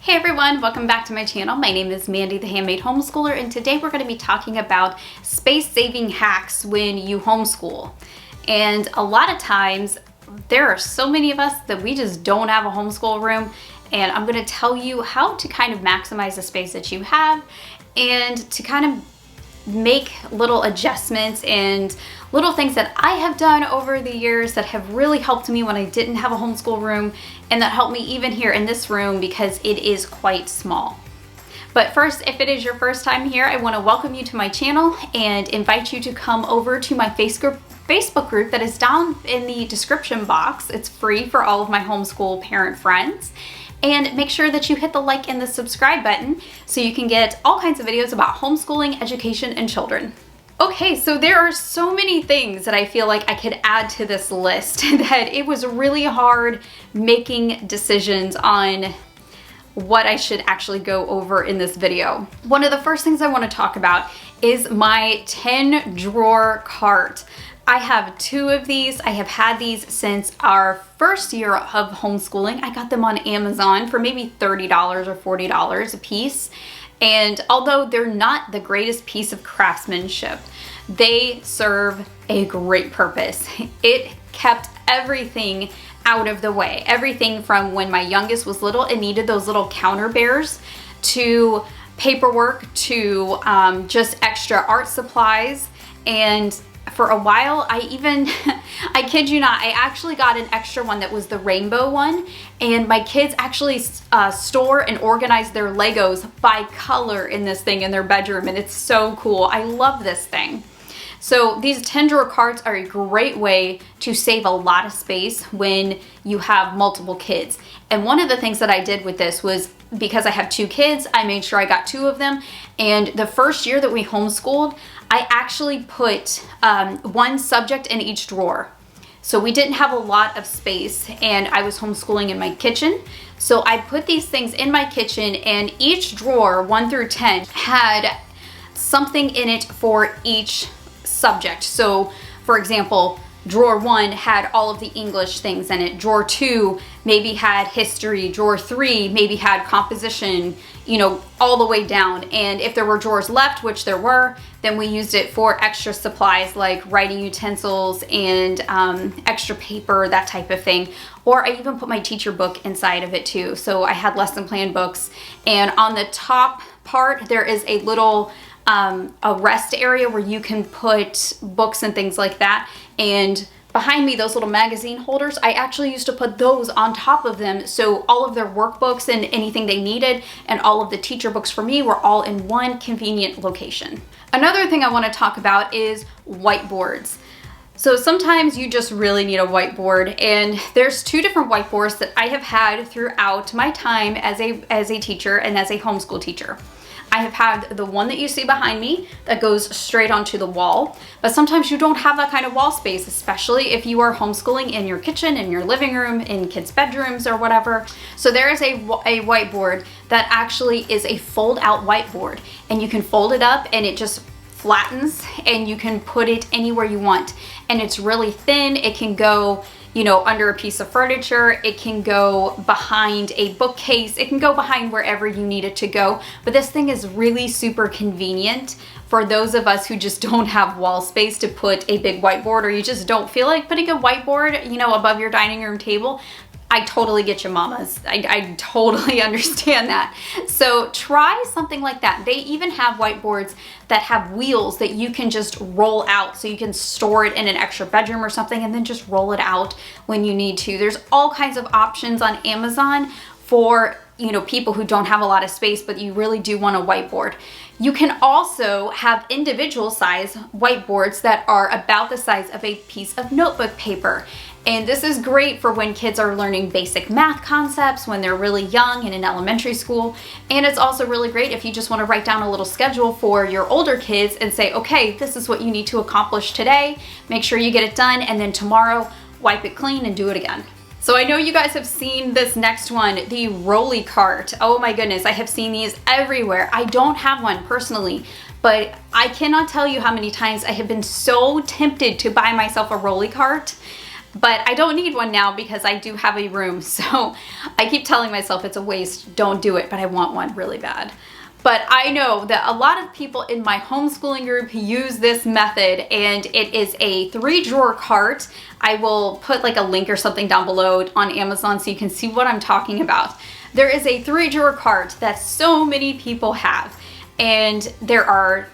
Hey everyone, welcome back to my channel. My name is Mandy, the Handmade Homeschooler, and today we're going to be talking about space-saving hacks when you homeschool. And a lot of times, there are so many of us that we just don't have a homeschool room, and I'm going to tell you how to kind of maximize the space that you have and to kind of make little adjustments and little things that I have done over the years that have really helped me when I didn't have a homeschool room, and that helped me even here in this room because it is quite small. But first, if it is your first time here, I want to welcome you to my channel and invite you to come over to my Facebook group that is down in the description box. It's free for all of my homeschool parent friends. And make sure that you hit the like and the subscribe button so you can get all kinds of videos about homeschooling, education, and children. Okay, so there are so many things that I feel like I could add to this list that it was really hard making decisions on what I should actually go over in this video. One of the first things I want to talk about is my 10 drawer cart. I have 2 of these. I have had these since our first year of homeschooling. I got them on Amazon for maybe $30 or $40 a piece. And although they're not the greatest piece of craftsmanship, they serve a great purpose. It kept everything out of the way. Everything from when my youngest was little and needed those little counter bears, to paperwork, to just extra art supplies. And for a while, I kid you not, I actually got an extra one that was the rainbow one, and my kids actually store and organize their Legos by color in this thing in their bedroom, and it's so cool. I love this thing. So these 10 drawer carts are a great way to save a lot of space when you have multiple kids. And one of the things that I did with this was, because I have 2 kids, I made sure I got 2 of them. And the first year that we homeschooled, I actually put one subject in each drawer. So we didn't have a lot of space, and I was homeschooling in my kitchen. So I put these things in my kitchen, and each drawer, 1 through 10, had something in it for each subject. So for example, drawer 1 had all of the English things in it. Drawer 2 maybe had history. Drawer 3 maybe had composition, you know, all the way down. And if there were drawers left, which there were, then we used it for extra supplies like writing utensils and extra paper, that type of thing. Or I even put my teacher book inside of it too. So I had lesson plan books. And on the top part, there is a little a rest area where you can put books and things like that. And behind me, those little magazine holders, I actually used to put those on top of them. So all of their workbooks and anything they needed and all of the teacher books for me were all in one convenient location. Another thing I want to talk about is whiteboards. So sometimes you just really need a whiteboard, and there's 2 different whiteboards that I have had throughout my time as a teacher and as a homeschool teacher. I have had the one that you see behind me that goes straight onto the wall, but sometimes you don't have that kind of wall space, especially if you are homeschooling in your kitchen, in your living room, in kids' bedrooms or whatever. So there is a whiteboard that actually is a fold-out whiteboard, and you can fold it up and it just flattens and you can put it anywhere you want. And it's really thin. It can go, you know, under a piece of furniture. It can go behind a bookcase. It can go behind wherever you need it to go. But this thing is really super convenient for those of us who just don't have wall space to put a big whiteboard, or you just don't feel like putting a whiteboard, you know, above your dining room table. I totally get you, mamas. I totally understand that. So try something like that. They even have whiteboards that have wheels that you can just roll out, so you can store it in an extra bedroom or something and then just roll it out when you need to. There's all kinds of options on Amazon for, you know, people who don't have a lot of space, but you really do want a whiteboard. You can also have individual size whiteboards that are about the size of a piece of notebook paper. And this is great for when kids are learning basic math concepts, when they're really young and in elementary school. And it's also really great if you just want to write down a little schedule for your older kids and say, okay, this is what you need to accomplish today. Make sure you get it done, and then tomorrow wipe it clean and do it again. So I know you guys have seen this next one, the rolly cart. Oh my goodness, I have seen these everywhere. I don't have one personally, but I cannot tell you how many times I have been so tempted to buy myself a rolly cart. But I don't need one now because I do have a room. So I keep telling myself it's a waste, don't do it, but I want one really bad. But I know that a lot of people in my homeschooling group use this method, and it is a 3-drawer cart. I will put like a link or something down below on Amazon so you can see what I'm talking about. There is a 3-drawer cart that so many people have, and there are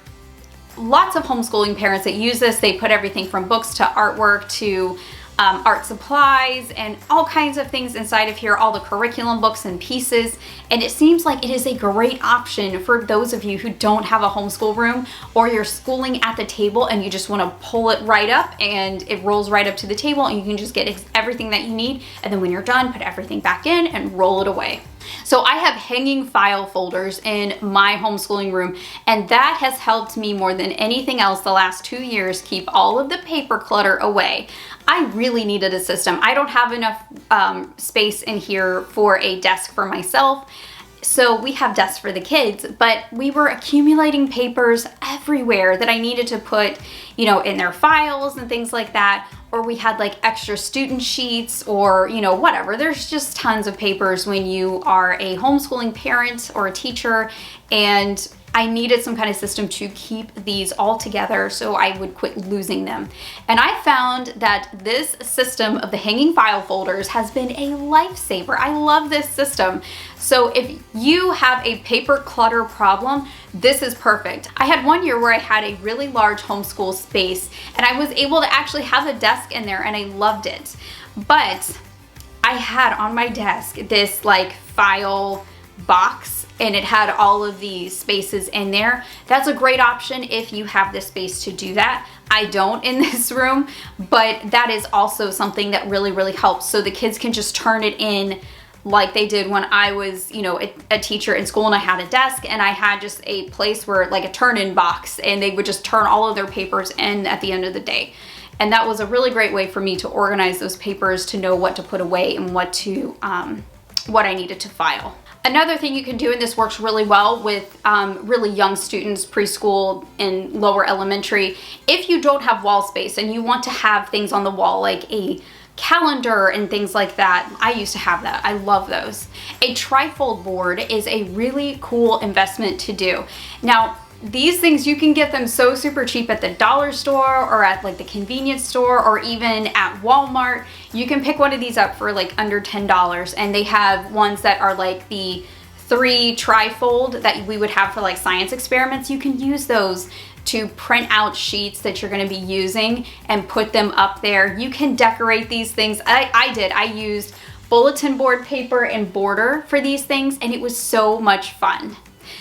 lots of homeschooling parents that use this. They put everything from books to artwork to art supplies and all kinds of things inside of here, all the curriculum books and pieces. And it seems like it is a great option for those of you who don't have a homeschool room, or you're schooling at the table and you just want to pull it right up and it rolls right up to the table and you can just get everything that you need. And then when you're done, put everything back in and roll it away. So I have hanging file folders in my homeschooling room, and that has helped me more than anything else the last 2 years keep all of the paper clutter away. I really needed a system. I don't have enough space in here for a desk for myself. So we have desks for the kids, but we were accumulating papers everywhere that I needed to put, you know, in their files and things like that. Or we had like extra student sheets or, you know, whatever. There's just tons of papers when you are a homeschooling parent or a teacher, and I needed some kind of system to keep these all together so I would quit losing them. And I found that this system of the hanging file folders has been a lifesaver. I love this system. So if you have a paper clutter problem, this is perfect. I had one year where I had a really large homeschool space and I was able to actually have a desk in there and I loved it. But I had on my desk this like file box, and it had all of these spaces in there. That's a great option if you have the space to do that. I don't in this room, but that is also something that really, really helps. So the kids can just turn it in like they did when I was, you know, a teacher in school and I had a desk and I had just a place where like a turn-in box, and they would just turn all of their papers in at the end of the day. And that was a really great way for me to organize those papers, to know what to put away and what I needed to file. Another thing you can do, and this works really well with really young students, preschool and lower elementary, if you don't have wall space and you want to have things on the wall like a calendar and things like that. I used to have that. I love those. A trifold board is a really cool investment to do. Now, these things, you can get them so super cheap at the dollar store or at like the convenience store or even at Walmart. You can pick one of these up for like under $10, and they have ones that are like the 3 trifold that we would have for like science experiments. You can use those to print out sheets that you're going to be using and put them up there. You can decorate these things. I used bulletin board paper and border for these things, and it was so much fun.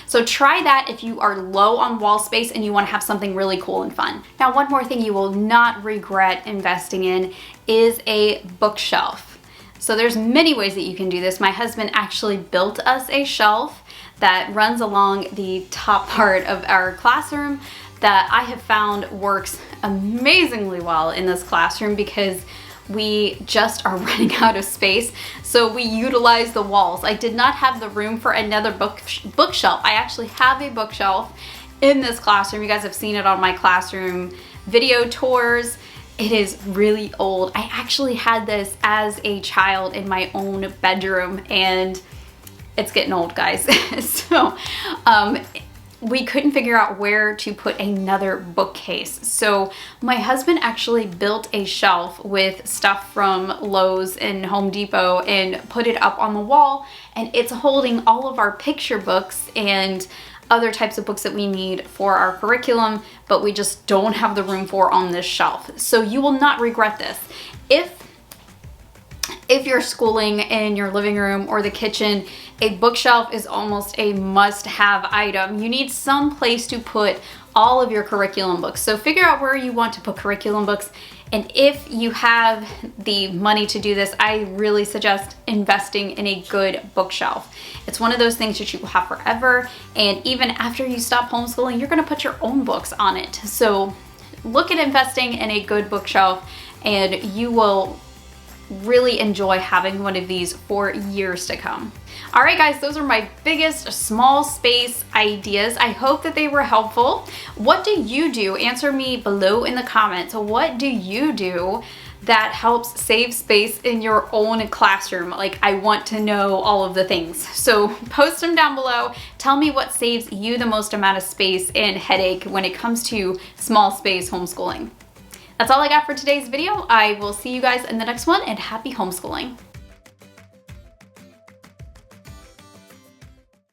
So try that if you are low on wall space and you want to have something really cool and fun. Now, one more thing you will not regret investing in is a bookshelf. So there's many ways that you can do this. My husband actually built us a shelf that runs along the top part of our classroom that I have found works amazingly well in this classroom because we just are running out of space, so we utilize the walls. I did not have the room for another bookshelf. I actually have a bookshelf in this classroom. You guys have seen it on my classroom video tours. It is really old. I actually had this as a child in my own bedroom, and it's getting old, guys. So we couldn't figure out where to put another bookcase. So my husband actually built a shelf with stuff from Lowe's and Home Depot and put it up on the wall, and it's holding all of our picture books and other types of books that we need for our curriculum, but we just don't have the room for on this shelf. So you will not regret this. If you're schooling in your living room or the kitchen, a bookshelf is almost a must-have item. You need some place to put all of your curriculum books. So figure out where you want to put curriculum books. And if you have the money to do this, I really suggest investing in a good bookshelf. It's one of those things that you will have forever. And even after you stop homeschooling, you're gonna put your own books on it. So look at investing in a good bookshelf, and you will really enjoy having one of these for years to come. All right, guys, those are my biggest small space ideas. I hope that they were helpful. What do you do? Answer me below in the comments. What do you do that helps save space in your own classroom. Like, I want to know all of the things. So post them down below. Tell me what saves you the most amount of space and headache when it comes to small space homeschooling. That's all I got for today's video. I will see you guys in the next one, and happy homeschooling.